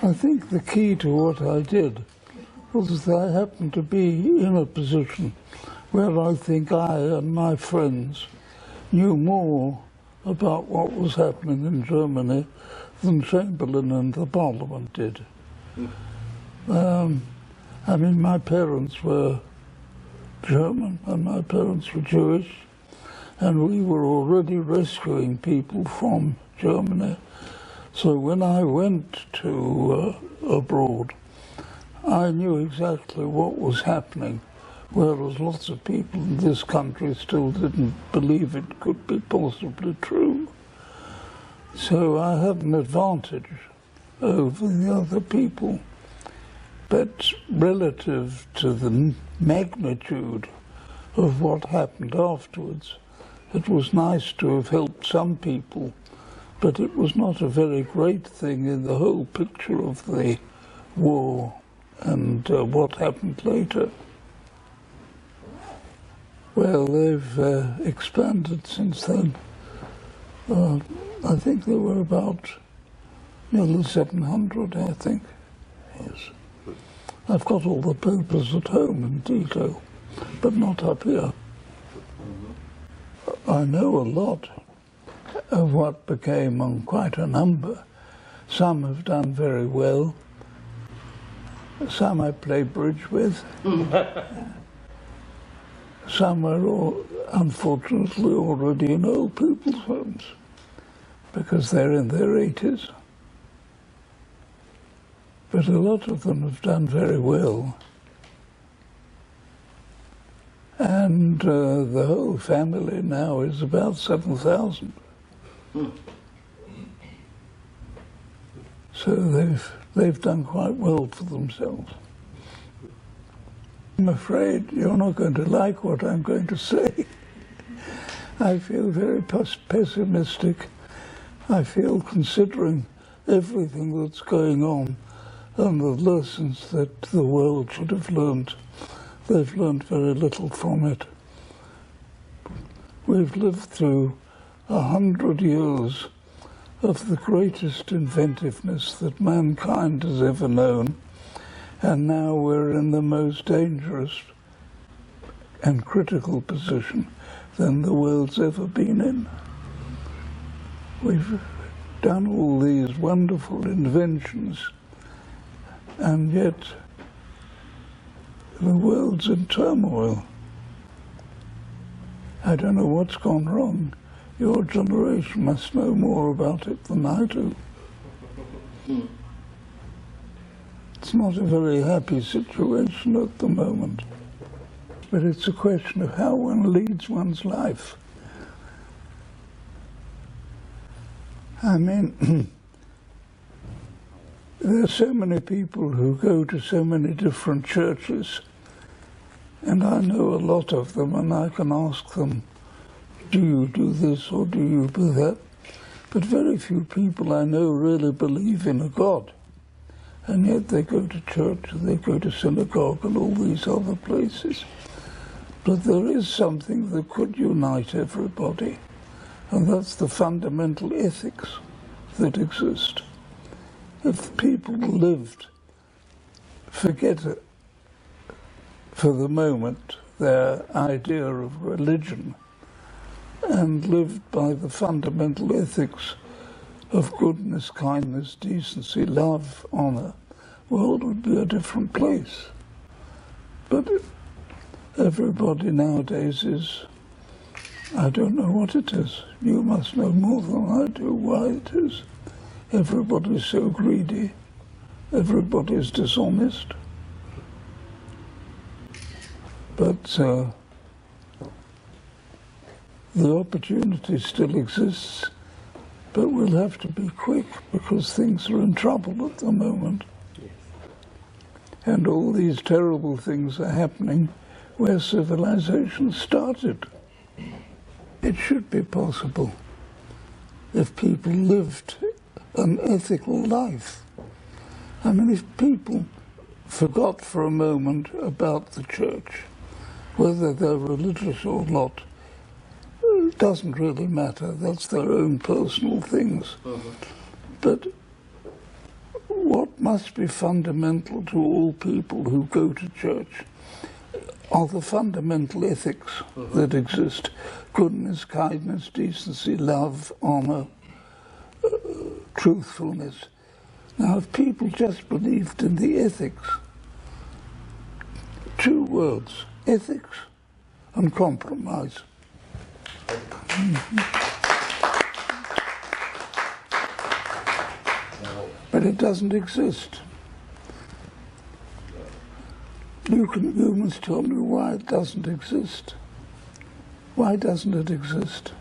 I think the key to what I did was that I happened to be in a position where I think I and my friends knew more about what was happening in Germany than Chamberlain and the Parliament did. I mean, my parents were German and my parents were Jewish, and we were already rescuing people from Germany. So when I went to abroad, I knew exactly what was happening, whereas lots of people in this country still didn't believe it could be possibly true. So I had an advantage over the other people, but relative to the magnitude of what happened afterwards, it was nice to have helped some people, but it was not a very great thing in the whole picture of the war and what happened later. Well, they've expanded since then. I think there were about nearly 700, I think. Yes. I've got all the papers at home in detail, but not up here. I know a lot of what became quite a number. Some have done very well. Some I play bridge with. Some are unfortunately already in old people's homes because they're in their 80s. But a lot of them have done very well. And the whole family now is about 7,000. So they've done quite well for themselves. I'm afraid you're not going to like what I'm going to say. I feel very pessimistic. I feel, considering everything that's going on and the lessons that the world should have learned, they've learned very little from it. We've lived through 100 years of the greatest inventiveness that mankind has ever known, and now we're in the most dangerous and critical position than the world's ever been in. We've done all these wonderful inventions, and yet the world's in turmoil. I don't know what's gone wrong. Your generation must know more about it than I do. It's not a very happy situation at the moment, but it's a question of how one leads one's life. I mean, there are so many people who go to so many different churches, and I know a lot of them, and I can ask them, do you do this or do you do that? But very few people I know really believe in a God. And yet they go to church, they go to synagogue and all these other places. But there is something that could unite everybody, and that's the fundamental ethics that exist. If people lived, forget it, for the moment, their idea of religion, and lived by the fundamental ethics of goodness, kindness, decency, love, honor, the world would be a different place. But everybody nowadays is, I don't know what it is. You must know more than I do why it is. Everybody's so greedy. Everybody's dishonest. But the opportunity still exists, but we'll have to be quick because things are in trouble at the moment. Yes. And all these terrible things are happening where civilization started. It should be possible if people lived an ethical life. I mean, if people forgot for a moment about the church, whether they're religious or not, it doesn't really matter. That's their own personal things. But what must be fundamental to all people who go to church are the fundamental ethics that exist: goodness, kindness, decency, love, honor, truthfulness. Now, if people just believed in the ethics, 2 words, ethics and compromise. But it doesn't exist. You must tell me why it doesn't exist. Why doesn't it exist?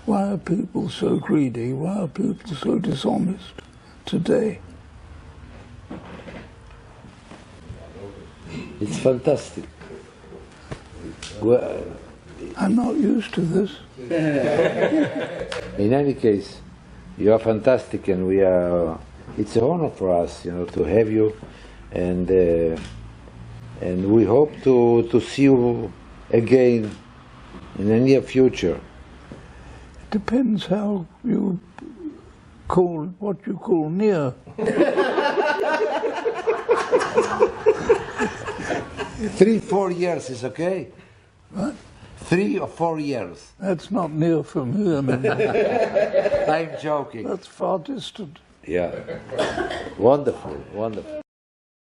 Why are people so greedy? Why are people so dishonest today? It's fantastic. Well, I'm not used to this. in any case, you are fantastic, and we are. It's an honor for us, to have you, and we hope to see you again in the near future. It depends how you call what you call near. 3-4 years is okay. What? 3 or 4 years. That's not near from here. I'm joking. That's far distant. Yeah. Wonderful, wonderful.